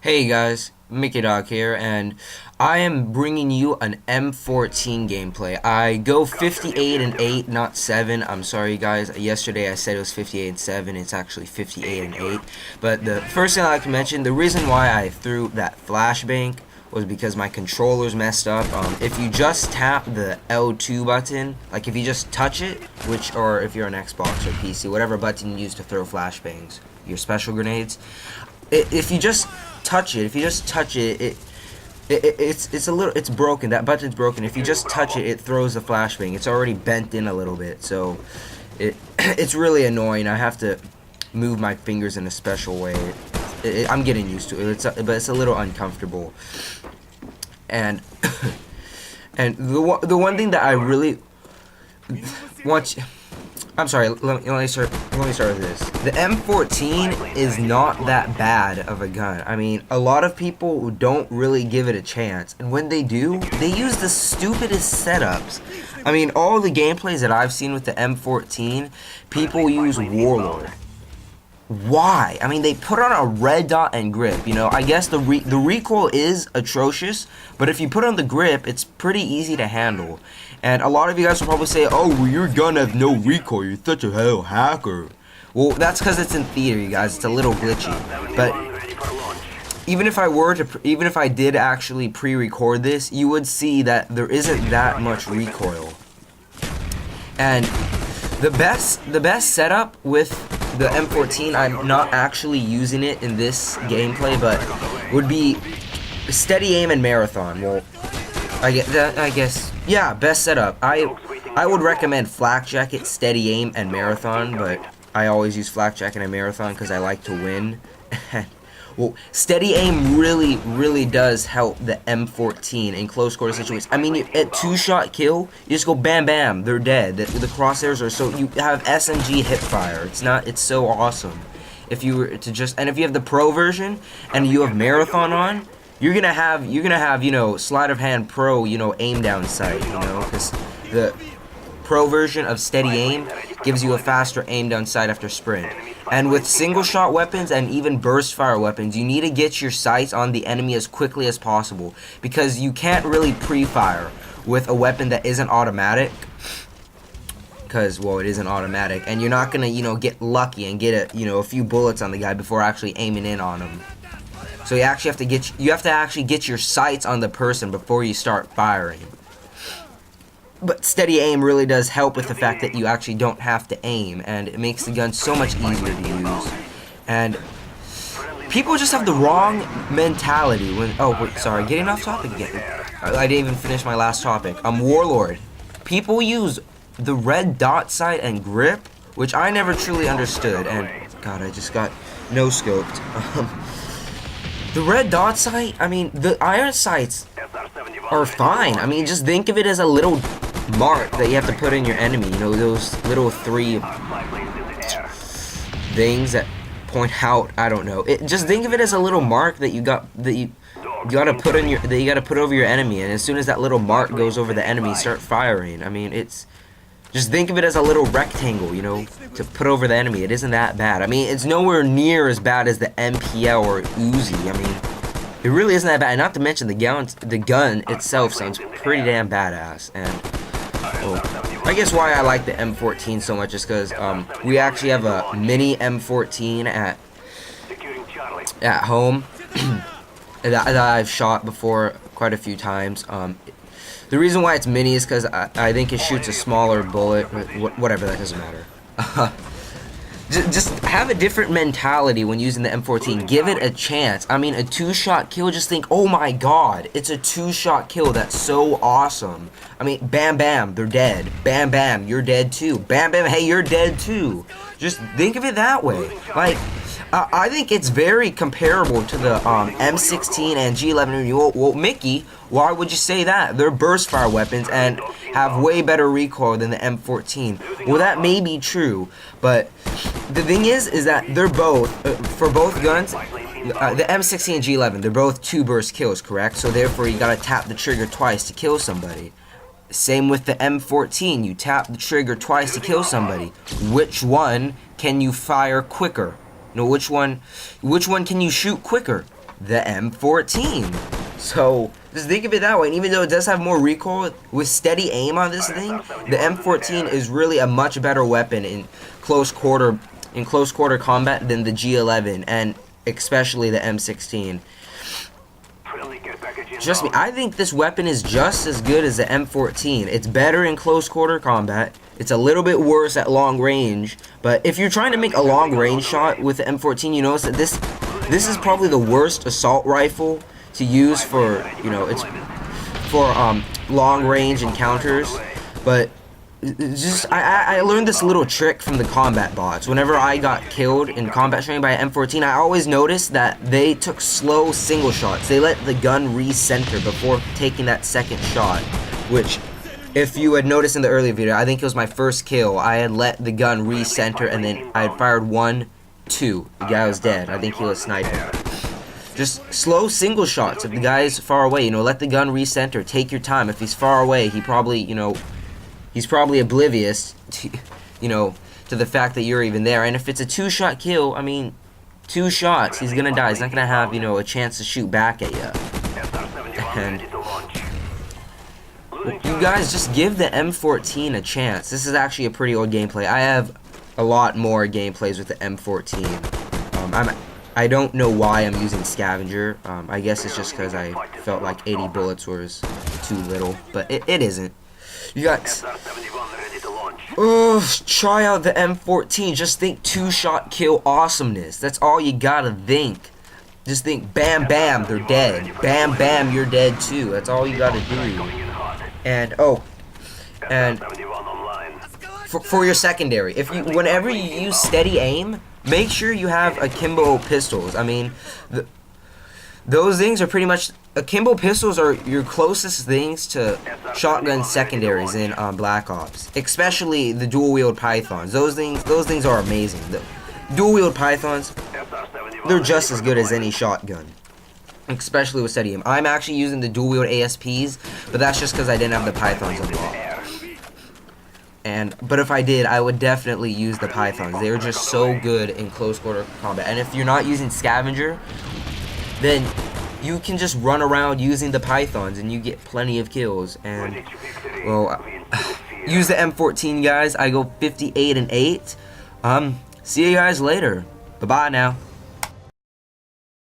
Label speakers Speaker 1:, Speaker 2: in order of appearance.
Speaker 1: Hey guys, Mickey Dog here, and I am bringing you an M14 gameplay. I go 58 and 8, not 7. I'm sorry guys. Yesterday I said it was 58 and 7. It's actually 58 and 8. But the first thing I like to mention, the reason why I threw that flashbang was because my controller's messed up. If you just tap the L2 button, like if you just touch it, or if you're on Xbox or PC, whatever button you use to throw flashbangs, your special grenades, if you just touch it, it's broken. That button's broken. If you just touch it, it throws the flashbang. It's already bent in a little bit, so it's really annoying. I have to move my fingers in a special way. I'm getting used to it. But it's a little uncomfortable. And the one thing that I really want. I'm sorry, let me start with this. The M14 is not that bad of a gun. I mean, a lot of people don't really give it a chance. And when they do, they use the stupidest setups. I mean, all the gameplays that I've seen with the M14, people use Warlord. Why? I mean, they put on a red dot and grip, you know. I guess the recoil is atrocious, but if you put on the grip, it's pretty easy to handle. And a lot of you guys will probably say, oh, well, your gun has no recoil, you're such a hell hacker. Well, that's because it's in theater, you guys. It's a little glitchy. But even if I did actually pre-record this, you would see that there isn't that much recoil. And the best setup with the M14, I'm not actually using it in this gameplay, but would be steady aim and marathon. Well, I guess, yeah, best setup. I would recommend flak jacket, steady aim, and marathon, but I always use flak jacket and marathon because I like to win. Well, steady aim really does help the M14 in close quarter situations. I mean, at two-shot kill, you just go bam bam, they're dead. The crosshairs are so, you have SMG hip fire. It's so awesome. If you were to just, and if you have the pro version and you have marathon on, you're gonna have you know, sleight of hand pro, you know, aim down sight, you know, because the pro version of steady aim gives you a faster aim down sight after sprint. And with single shot weapons and even burst fire weapons, you need to get your sights on the enemy as quickly as possible, because you can't really pre-fire with a weapon that isn't automatic, because, well, it isn't automatic, and you're not gonna, you know, get lucky and get a few bullets on the guy before actually aiming in on him. So you actually have to actually get your sights on the person before you start firing. But steady aim really does help with the fact that you actually don't have to aim, and it makes the gun so much easier to use. And people just have the wrong mentality when, oh wait, sorry, getting off topic again. I didn't even finish my last topic. Warlord. People use the red dot sight and grip, which I never truly understood, and God, I just got no-scoped. The red dot sight, I mean, the iron sights are fine. I mean, just think of it as a little mark that you have to put in your enemy. You know, those little 3 things that point out. I don't know. Just think of it as a little mark that you gotta put over your enemy. And as soon as that little mark goes over the enemy, start firing. I mean, just think of it as a little rectangle, you know, to put over the enemy. It isn't that bad. I mean, it's nowhere near as bad as the MPL or Uzi. I mean, it really isn't that bad. Not to mention the gun itself sounds pretty damn badass. And well, I guess why I like the M14 so much is because we actually have a mini M14 at home that I've shot before quite a few times. The reason why it's mini is because I think it shoots a smaller bullet. Whatever, that doesn't matter. Just have a different mentality when using the M14. Give it a chance. I mean, a 2-shot kill, just think, oh my god, it's a 2-shot kill. That's so awesome. I mean, bam, bam, they're dead. Bam, bam, you're dead too. Bam, bam, hey, you're dead too. Just think of it that way. Like, I think it's very comparable to the M16 and G11. Well, Mickey, why would you say that? They're burst fire weapons and have way better recoil than the M14. Well, that may be true, but the thing is that they're both, for both guns, the M16 and G11, they're both 2 burst kills, correct? So therefore, you gotta tap the trigger twice to kill somebody. Same with the M14, you tap the trigger twice to kill somebody. Which one can you fire quicker? You know, which one can you shoot quicker? the M14. So just think of it that way. And even though it does have more recoil, with steady aim on this thing, the M14 is really a much better weapon in close quarter combat than the G11, and especially the M16. Trust me, I think this weapon is just as good as the M14. It's better in close quarter combat. It's a little bit worse at long range, but if you're trying to make a long range shot with the M14, you notice that this is probably the worst assault rifle to use for, you know, it's for long range encounters. But just I learned this little trick from the combat bots. Whenever I got killed in combat training by an M14, I always noticed that they took slow single shots. They let the gun recenter before taking that second shot, which, if you had noticed in the earlier video, I think it was my first kill. I had let the gun recenter, and then I had fired 1, 2. The guy was dead. I think he was sniping. Just slow single shots. If the guy is far away, you know, let the gun recenter. Take your time. If he's far away, he probably, you know, he's probably oblivious to, you know, to the fact that you're even there. And if it's a 2-shot kill, I mean, 2 shots, he's gonna die. He's not gonna have, you know, a chance to shoot back at you. And you guys just give the M14 a chance. This is actually a pretty old gameplay. I have a lot more gameplays with the M14. I don't know why I'm using scavenger. I guess it's just because I felt like 80 bullets was too little, but it isn't. You got, try out the M14. Just think 2-shot kill awesomeness. That's all you gotta think. Just think, bam, bam, they're dead. Bam, bam, you're dead too. That's all you gotta do. And for your secondary, whenever you use steady aim, make sure you have akimbo pistols. I mean, those things are pretty much, akimbo pistols are your closest things to shotgun secondaries in Black Ops, especially the dual wield pythons. Those things are amazing. The dual wield pythons, they're just as good as any shotgun, especially with steady aim. I'm actually using the dual wield ASPs, but that's just because I didn't have the pythons unlocked. But if I did, I would definitely use the pythons. They are just so good in close quarter combat. And if you're not using scavenger, then you can just run around using the pythons and you get plenty of kills. And, well, use the M14, guys. I go 58 and 8. See you guys later. Bye-bye now.